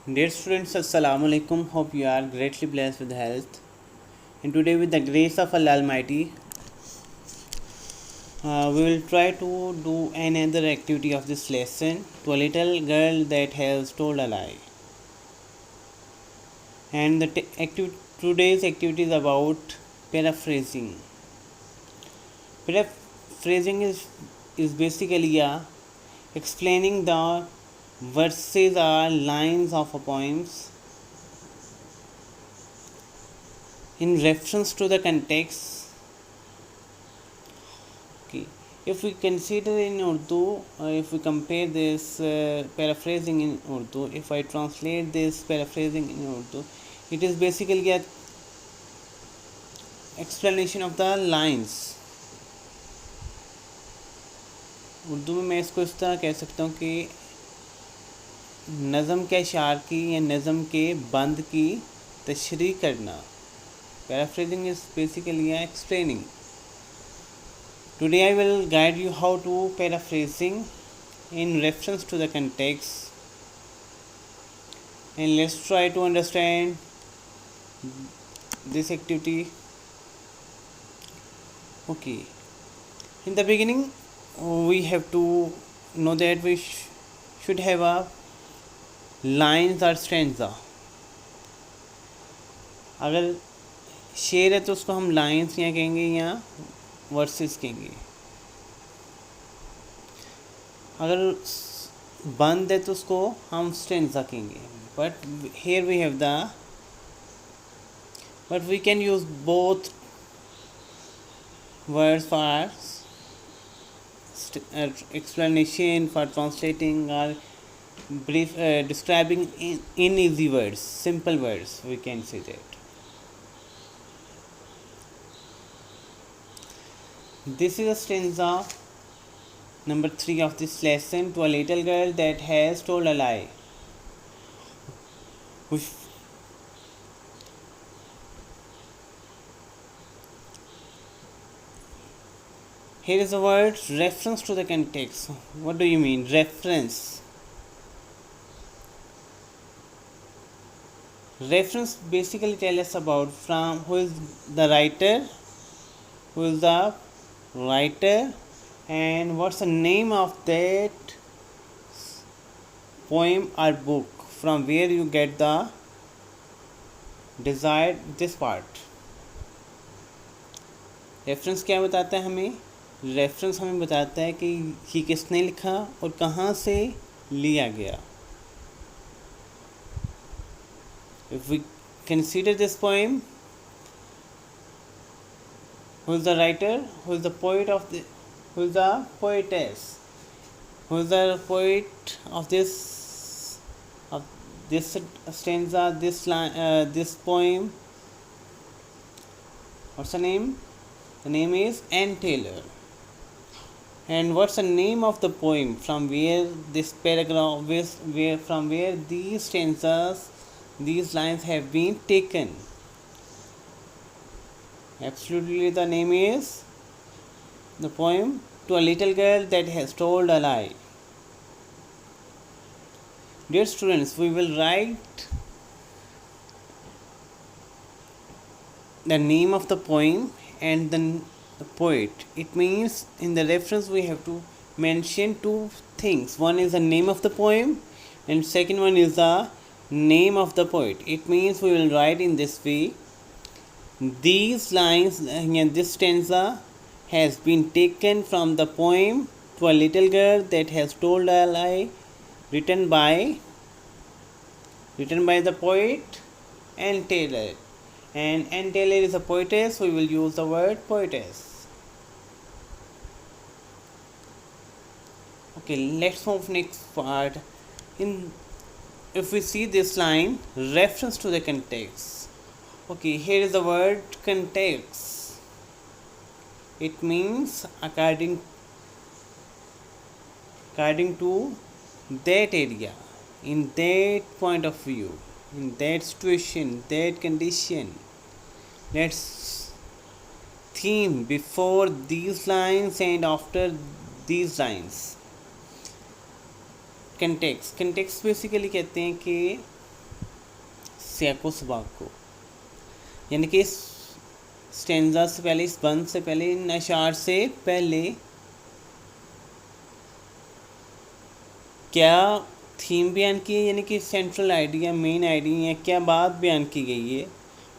Dear students, Assalamu alaikum. Hope you are greatly blessed with health. And today, with the grace of Allah Almighty, we will try to do another activity of this lesson to a little girl that has told a lie. And today's activity is about paraphrasing. Paraphrasing is basically explaining the verses or lines of a poems in reference to the context. Okay, if we consider in Urdu, if we compare this paraphrasing in Urdu, if I translate this paraphrasing in Urdu, it is basically a explanation of the lines. Urdu में मैं इसको इस तरह कह सकता हूँ कि नज़म के अशार की या नज़म के बंद की तशरीह करना. Paraphrasing is basically explaining. Today I will guide you how to paraphrasing in reference to the context, and let's try to understand this activity. Okay, in the beginning we have to know that we should have a lines or stanza. अगर शेर है तो उसको हम lines या कहेंगे या versus कहेंगे. अगर बंद है तो उसको हम स्टेंजा कहेंगे. But here we have but we can use both words for explanation, for translating, or brief describing in easy words, simple words, we can say that. This is a stanza number 3 of this lesson, to a little girl that has told a lie. Here is the word reference to the context. What do you mean? Reference. Reference basically tells us about from who is the writer, and what's the name of that poem or book, from where you get the desired this part. Reference क्या बताता है हमें? Reference हमें बताता है कि ये किसने लिखा और कहाँ से लिया गया. If we consider this poem, who is the writer, who is the poet of the, who is the poetess, who is the poet of this stanza, this line, this poem? What's the name? The name is Anne Taylor. And what's the name of the poem from where this paragraph, from where these stanzas, these lines have been taken? Absolutely, the name is the poem To a Little Girl That Has Told a Lie. Dear students, we will write the name of the poem and the poet. It means in the reference we have to mention two things. One is the name of the poem and second one is the name of the poet. It means we will write in this way: these lines, this stanza has been taken from the poem To a Little Girl That Has Told a Lie, written by the poet Anne Taylor. And Anne Taylor is a poetess, so we will use the word poetess. Okay, let's move next part. If we see this line, reference to the context. Okay, here is the word context. It means according to that area, in that point of view, in that situation, that condition. Let's theme before these lines and after these lines. Context basically कहते हैं कि सियाको सबाक को, यानी कि stanza से पहले, इस बंद से पहले, इन अशार से पहले क्या थीम बयान की है, यानी कि सेंट्रल आइडिया, मेन आइडिया, क्या बात बयान की गई है,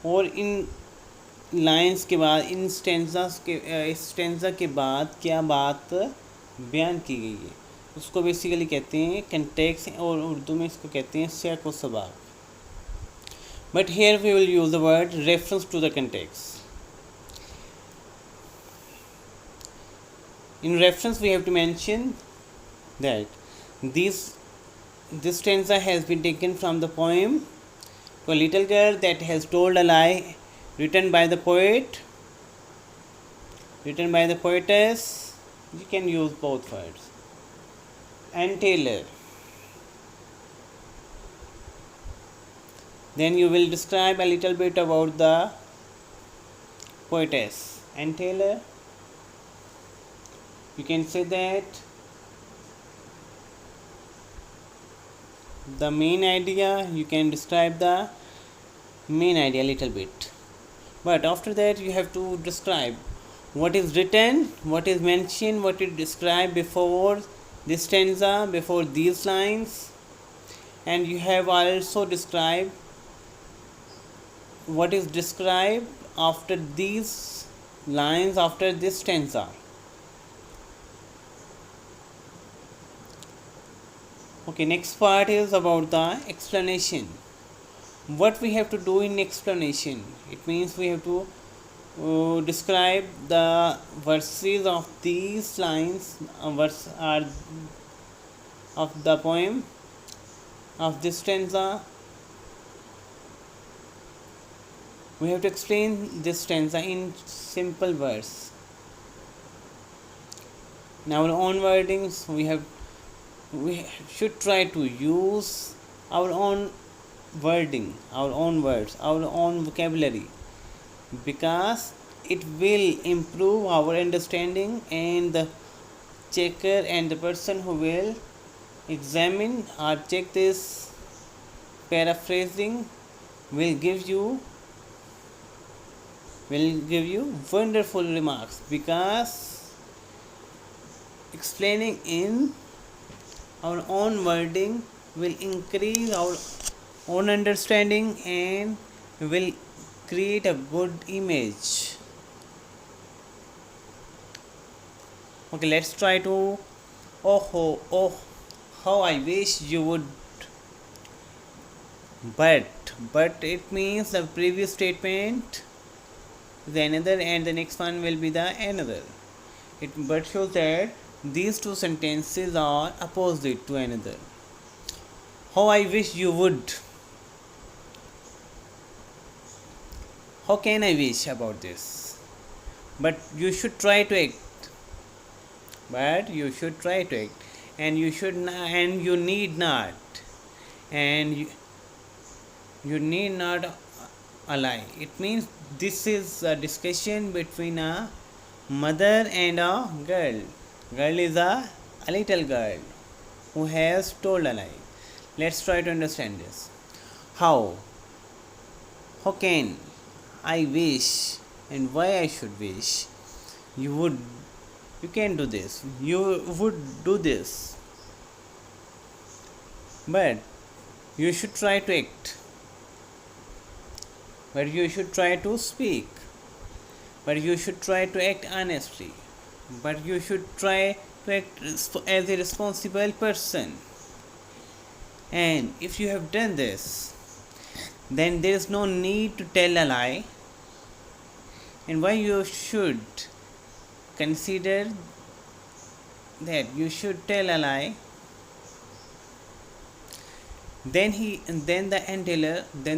और इन लाइंस के बाद, इन स्टेंजा के बाद क्या बात बयान की गई है, उसको बेसिकली कहते हैं कंटेक्स्ट, और उर्दू में इसको कहते हैं सियाक व सबाक. But here we will use the word reference to the context. In reference, we have to mention that this stanza has been taken from the poem "To a Little Girl That Has Told a Lie," written by the poetess. You can use both words. Anne Taylor. Then you will describe a little bit about the poetess Anne Taylor. You can say that the main idea, you can describe the main idea a little bit, but after that you have to describe what is written, what is mentioned, what is described before this stanza, before these lines, and you have also described what is described after these lines, after this stanza. Okay, next part is about the explanation. What we have to do in explanation? It means we have to describe the verses of these lines, verse are of the poem, of this stanza. We have to explain this stanza in simple words. In our own wordings, we should try to use our own wording, our own words, our own vocabulary, because it will improve our understanding, and the checker and the person who will examine or check this paraphrasing will give you wonderful remarks, because explaining in our own wording will increase our own understanding and will create a good image. Okay, let's try to oh how I wish you would. But it means the previous statement is another and the next one will be the another. But shows that these two sentences are opposite to another. How I wish you would. How can I wish about this? But you should try to act. And you should not, and you need not. And you need not ally. It means this is a discussion between a mother and a girl. Girl is a little girl who has told a lie. Let's try to understand this. How can I wish, and why I should wish you can do this, you would do this, but you should try to act, but you should try to speak, but you should try to act honestly, but you should try to act as a responsible person. And if you have done this, then there is no need to tell a lie. And why you should consider that you should tell a lie? Then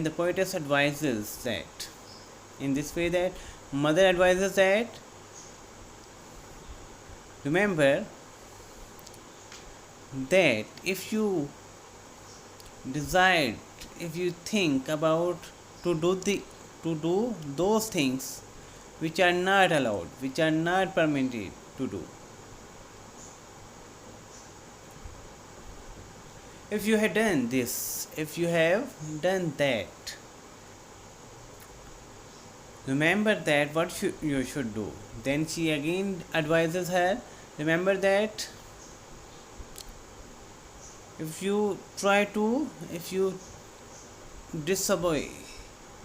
the poetess advises that, in this way, that mother advises that, remember that if you decide, if you think about to do those things which are not allowed, which are not permitted to do, if you have done this, if you have done that, Remember that what you should do. Then she again advises her, remember that if you disobey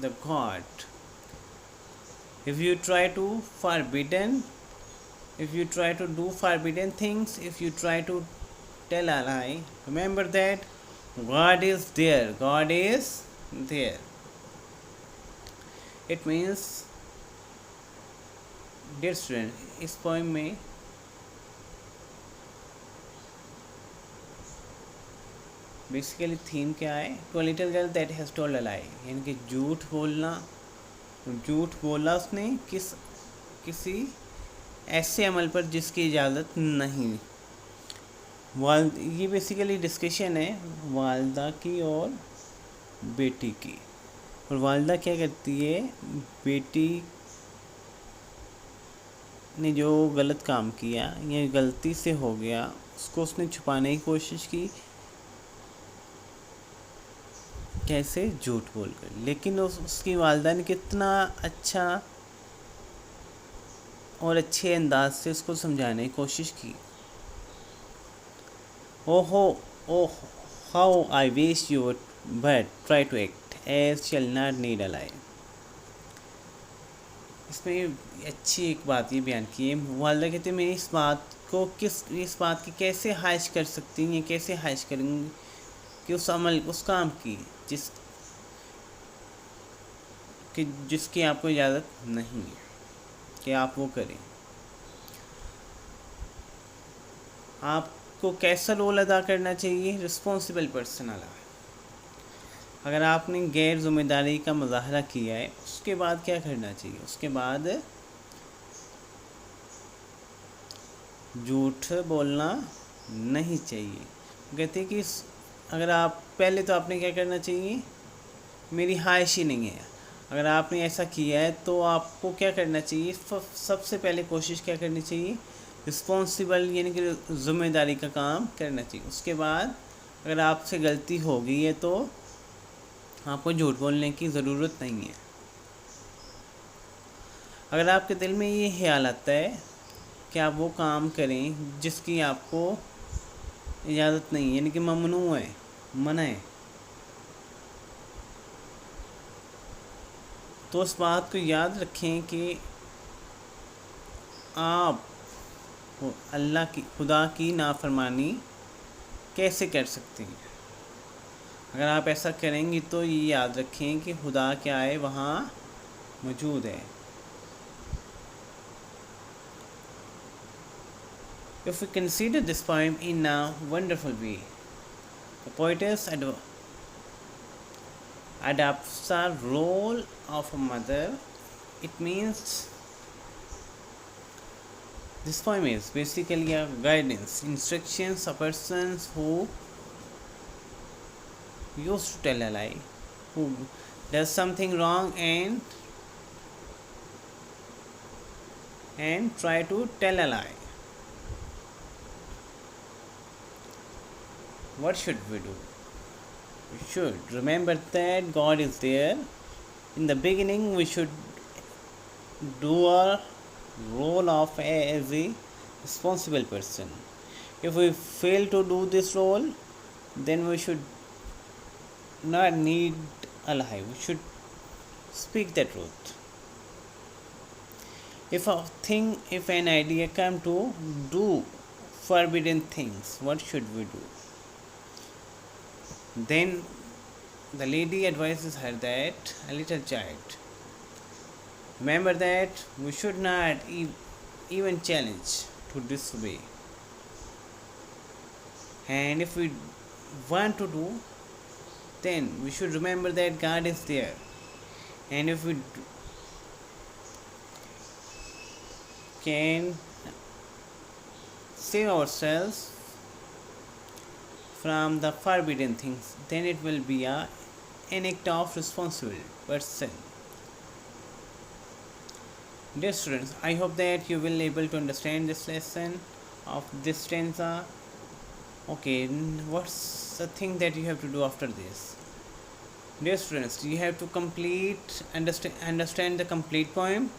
the God, if you try to forbidden, if you try to do forbidden things, if you try to tell a lie, remember that God is there. God is there. It means, dear student, इस poem में basically theme क्या है? To a little girl that has told a lie, यानी कि झूठ बोला उसने किसी ऐसे अमल पर जिसकी इजाज़त नहीं। ये बेसिकली डिस्कशन है वालदा की और बेटी की। और वालदा क्या करती है, बेटी ने जो गलत काम किया या गलती से हो गया उसको उसने छुपाने की कोशिश की, कैसे? झूठ बोलकर। लेकिन उसकी वालदा ने कितना अच्छा और अच्छे अंदाज से उसको समझाने की कोशिश की। Oho oh how I wish you would but try to act as shall not need a lie. इसमें अच्छी एक बात ये बयान की है, वालदा कहते हैं मैं इस बात की कैसे हाइश कर सकती हैं, कैसे हाइश करेंगी कि उस काम की जिसकी आपको इजाज़त नहीं है कि आप वो करें। आपको कैसा रोल अदा करना चाहिए? रिस्पॉन्सिबल पर्सन वाला। अगर आपने गैर जिम्मेदारी का मुजाहरा किया है, उसके बाद क्या करना चाहिए? उसके बाद झूठ बोलना नहीं चाहिए। कहते हैं कि अगर आप पहले तो आपने क्या करना चाहिए, मेरी ख्वाहिश ही नहीं है। अगर आपने ऐसा किया है तो आपको क्या करना चाहिए? सबसे पहले कोशिश क्या करनी चाहिए? रिस्पॉन्सिबल यानी कि ज़िम्मेदारी का काम करना चाहिए। उसके बाद अगर आपसे गलती हो गई है तो आपको झूठ बोलने की ज़रूरत नहीं है। अगर आपके दिल में ये ख्याल आता है कि आप वो काम करें जिसकी आपको इजाज़त नहीं, यानी कि ममनू है, मना है, तो उस बात को याद रखें कि आप खुदा की नाफरमानी कैसे कर सकते हैं। अगर आप ऐसा करेंगी तो ये याद रखें कि खुदा क्या है, वहाँ मौजूद है। If we consider this poem in a wonderful way, the poetess adapts the role of a mother. It means this poem is basically a guidance, instructions of persons who used to tell a lie, who does something wrong and try to tell a lie. What should we do? We should remember that God is there. In the beginning, we should do our role of as a responsible person. If we fail to do this role, then we should not need a lie. We should speak the truth. If an idea come to do forbidden things, what should we do? Then the lady advises her that a little child, remember that we should not even challenge to disobey. And if we want to do, then we should remember that God is there. And if we can save ourselves from the forbidden things, then it will be an act of responsible person. Dear students, I hope that you will able to understand this lesson of this stanza. Okay, what's the thing that you have to do after this? Dear students, you have to understand the complete poem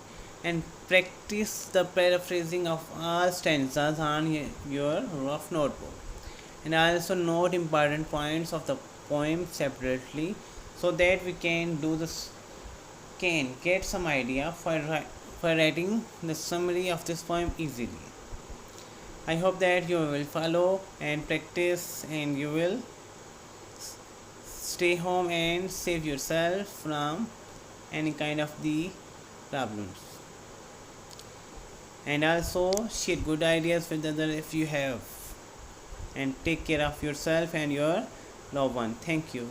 and practice the paraphrasing of all stanzas on your rough notebook. And also note important points of the poem separately so that we can get some idea for writing the summary of this poem easily. I hope that you will follow and practice and you will stay home and save yourself from any kind of the problems. And also share good ideas with others if you have. And take care of yourself and your loved one. Thank you.